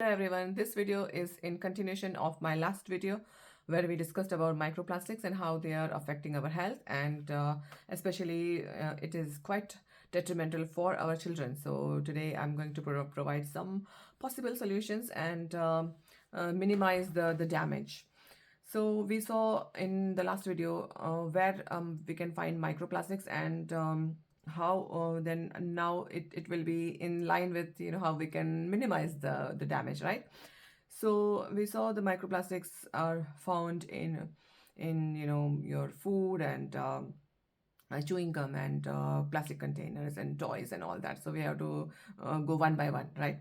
Hello everyone, this video is in continuation of my last video where we discussed about microplastics and how they are affecting our health, and especially it is quite detrimental for our children. So today I'm going to provide some possible solutions and minimize the damage. So we saw in the last video where we can find microplastics and how then now it will be in line with how we can minimize the damage, right? So we saw the microplastics are found in your food and chewing gum and plastic containers and toys and all that. So we have to go one by one, right?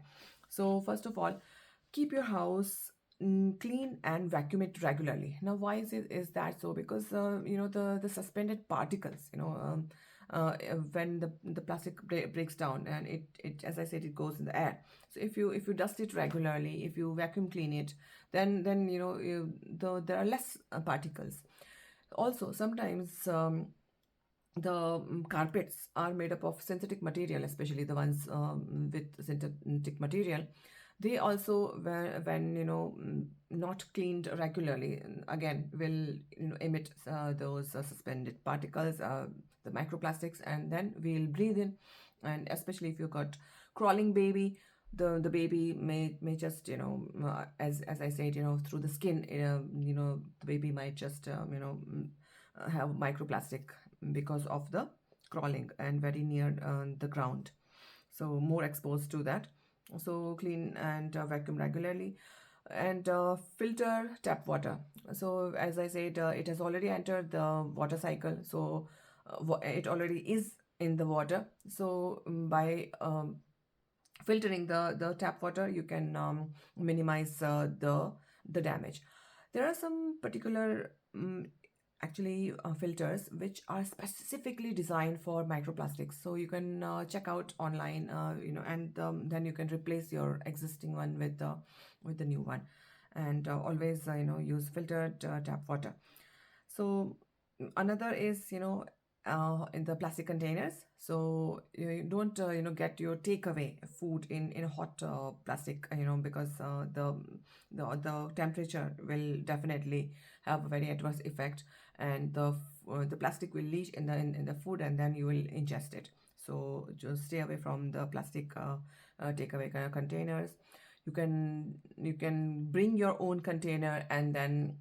So first of all, keep your house clean and vacuum it regularly. Now why is that so? Because the suspended particles, when the plastic breaks down, and it as I said, it goes in the air. So if you dust it regularly, if you vacuum clean it, then there are less particles. Also sometimes the carpets are made up of synthetic material, especially the ones with synthetic material. They also, when not cleaned regularly, again will emit those suspended particles, the microplastics, and then we'll breathe in. And especially if you've got crawling baby, the baby may just as I said, through the skin, the baby might just have microplastic because of the crawling and very near the ground, so more exposed to that. So clean and vacuum regularly, and filter tap water. So as I said, it has already entered the water cycle, so it already is in the water. So by filtering the tap water, you can minimize the damage. There are some particular actually filters which are specifically designed for microplastics, so you can check out online, and then you can replace your existing one with the new one, and always use filtered tap water. So another is in the plastic containers. So you don't get your takeaway food in hot plastic, because the temperature will definitely have a very adverse effect, and the plastic will leach in the food, and then you will ingest it. So just stay away from the plastic takeaway kind of containers. You can bring your own container, and then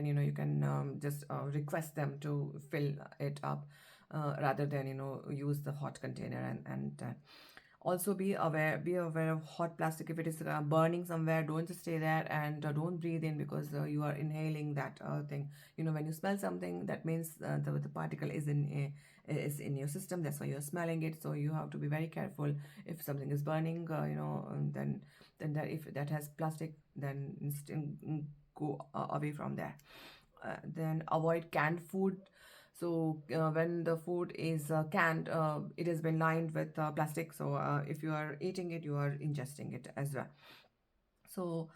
you can just request them to fill it up, rather than use the hot container. And also be aware of hot plastic. If it is burning somewhere, don't just stay there, and don't breathe in, because you are inhaling that thing. When you smell something, that means the particle is in your system. That's why you're smelling it. So you have to be very careful. If something is burning, then that, if that has plastic, then go away from there. Then avoid canned food. So when the food is canned, it has been lined with plastic. So if you are eating it, you are ingesting it as well. So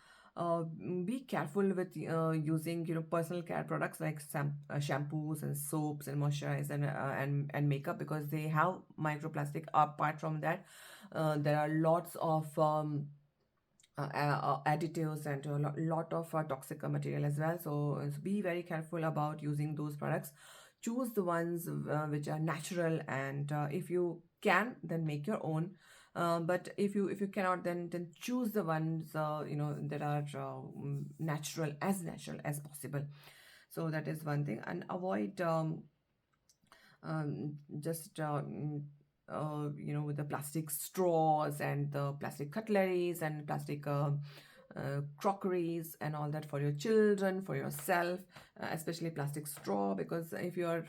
be careful with using personal care products like shampoos and soaps and moisturizer and makeup, because they have microplastic. Apart from that, there are lots of additives and a lot of toxic material as well. So be very careful about using those products. Choose the ones which are natural, and if you can, then make your own. But if you cannot, then choose the ones that are natural as possible. So that is one thing. And avoid just with the plastic straws and the plastic cutleries and plastic crockeries and all that for your children, for yourself, especially plastic straw, because if you are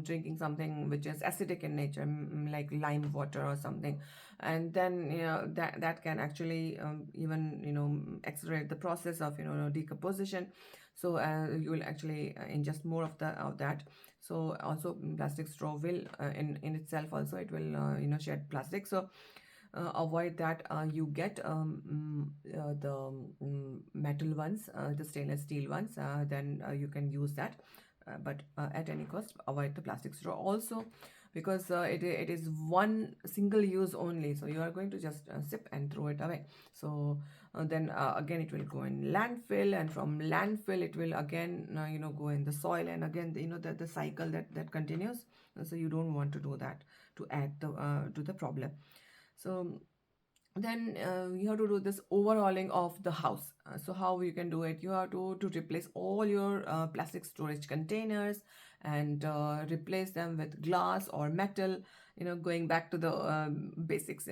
drinking something which is acidic in nature, like lime water or something, and then that can actually even accelerate the process of decomposition. So you will actually ingest more of that. So also plastic straw will in itself also, it will shed plastic. So avoid that. You get the metal ones, the stainless steel ones, then you can use that. But at any cost, avoid the plastic straw. Also, because it is one single use only, so you are going to just sip and throw it away. So then again it will go in landfill, and from landfill it will again go in the soil, and again the cycle that continues. So you don't want to do that, to add to the problem. So then you have to do this overhauling of the house. So how you can do it? You have to replace all your plastic storage containers, and replace them with glass or metal, going back to the basics,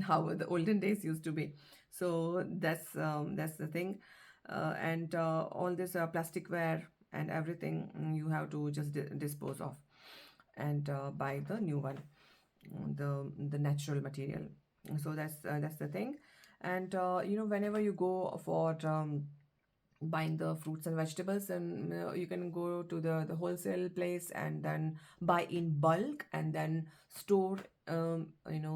how the olden days used to be. So that's the thing. And all this plasticware and everything, you have to just dispose of, and buy the new one, the natural material. So that's the thing. And whenever you go for buying the fruits and vegetables, and you can go to the wholesale place and then buy in bulk, and then store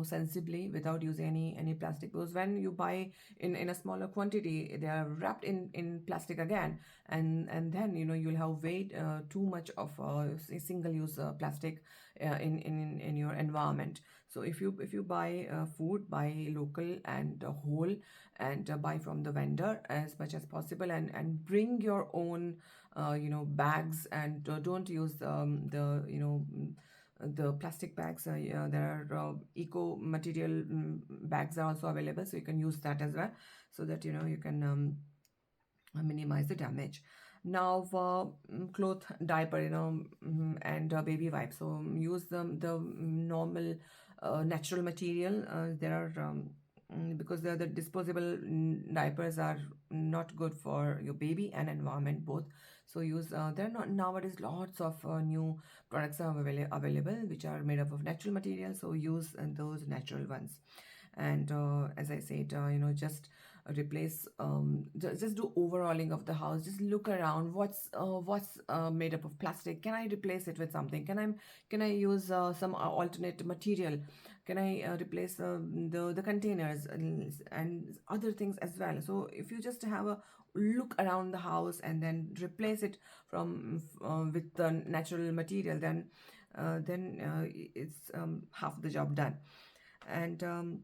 sensibly, without using any plastic, because when you buy in a smaller quantity, they are wrapped in plastic again, and then you'll have way too much of single use plastic in your environment. So if you buy food, buy local and whole, and buy from the vendor as much as possible, and bring your own bags, and don't use the plastic bags. There are eco material bags are also available, so you can use that as well, so that you can minimize the damage. Now, cloth, diaper, and baby wipes. So use the normal natural material. There are because the disposable diapers are not good for your baby and environment both. So use there are not nowadays lots of new products are available, which are made up of natural materials. So use those natural ones. And as I said, just replace just do overhauling of the house. Just look around, what's made up of plastic. Can I replace it with something? Can I use some alternate material? Can I replace the containers and other things as well? So if you just have a look around the house and then replace it from with the natural material, then it's half the job done. And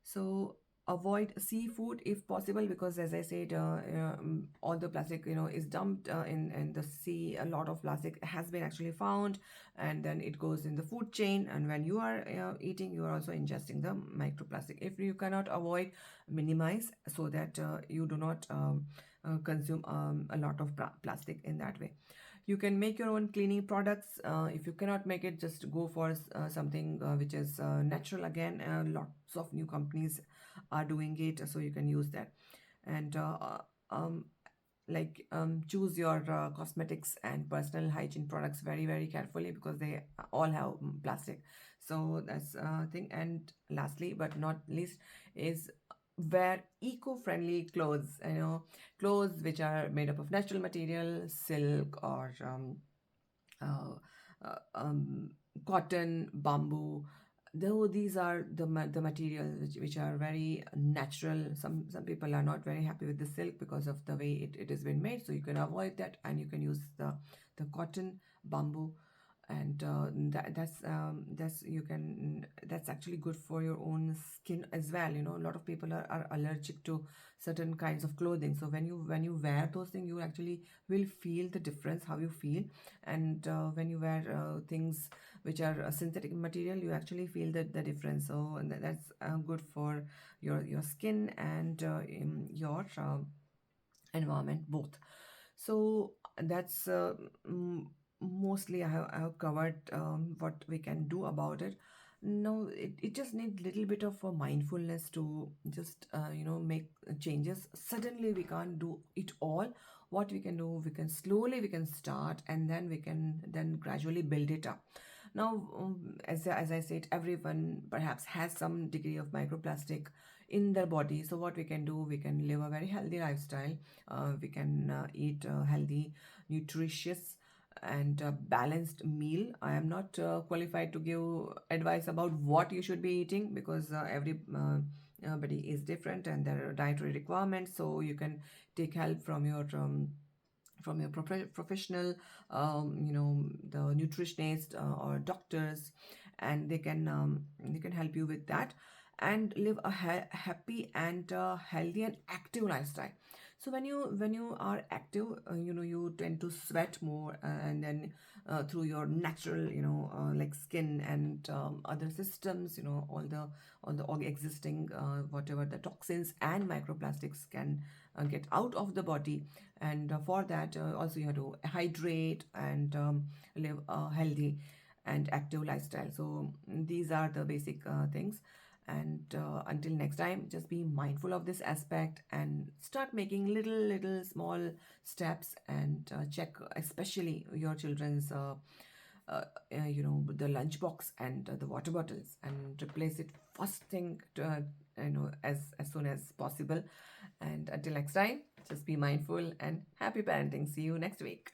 so avoid seafood if possible, because as I said, all the plastic is dumped in the sea. A lot of plastic has been actually found, and then it goes in the food chain, and when you are eating, you are also ingesting the microplastic. If you cannot avoid, minimize, so that you do not consume a lot of plastic in that way. You can make your own cleaning products. If you cannot make it, just go for something which is natural. Again, lots of new companies are doing it, so you can use that. And choose your cosmetics and personal hygiene products very, very carefully, because they all have plastic. So that's thing. And lastly but not least is wear eco-friendly clothes, clothes which are made up of natural material, silk, or uh, cotton, bamboo. Though these are the materials which are very natural. Some people are not very happy with the silk because of the way it has been made, so you can avoid that, and you can use the cotton, bamboo. And that's you can that's actually good for your own skin as well. A lot of people are allergic to certain kinds of clothing, so when you wear those things, you actually will feel the difference, how you feel. And when you wear things which are a synthetic material, you actually feel the difference. So that's good for your skin and your environment both. So that's mostly I have covered what we can do about it. Now it just needs little bit of a mindfulness to just make changes. Suddenly we can't do it all. What we can do, we can start, and then we can then gradually build it up. Now, as I said, everyone perhaps has some degree of microplastic in their body. So what we can do, we can live a very healthy lifestyle. We can eat healthy, nutritious, and balanced meal. I am not qualified to give advice about what you should be eating, because everybody is different and there are dietary requirements. So you can take help from your from your professional, the nutritionist or doctors, and they can help you with that and live a happy and healthy and active lifestyle. So when you are active, you tend to sweat more, and then through your natural, like skin and other systems, all the existing whatever the toxins and microplastics can get out of the body. And for that, also you have to hydrate and live a healthy and active lifestyle. So these are the basic things. And until next time, just be mindful of this aspect and start making little small steps, and check especially your children's the lunchbox and the water bottles, and replace it first thing to, as soon as possible. And until next time, just be mindful and happy parenting. See you next week.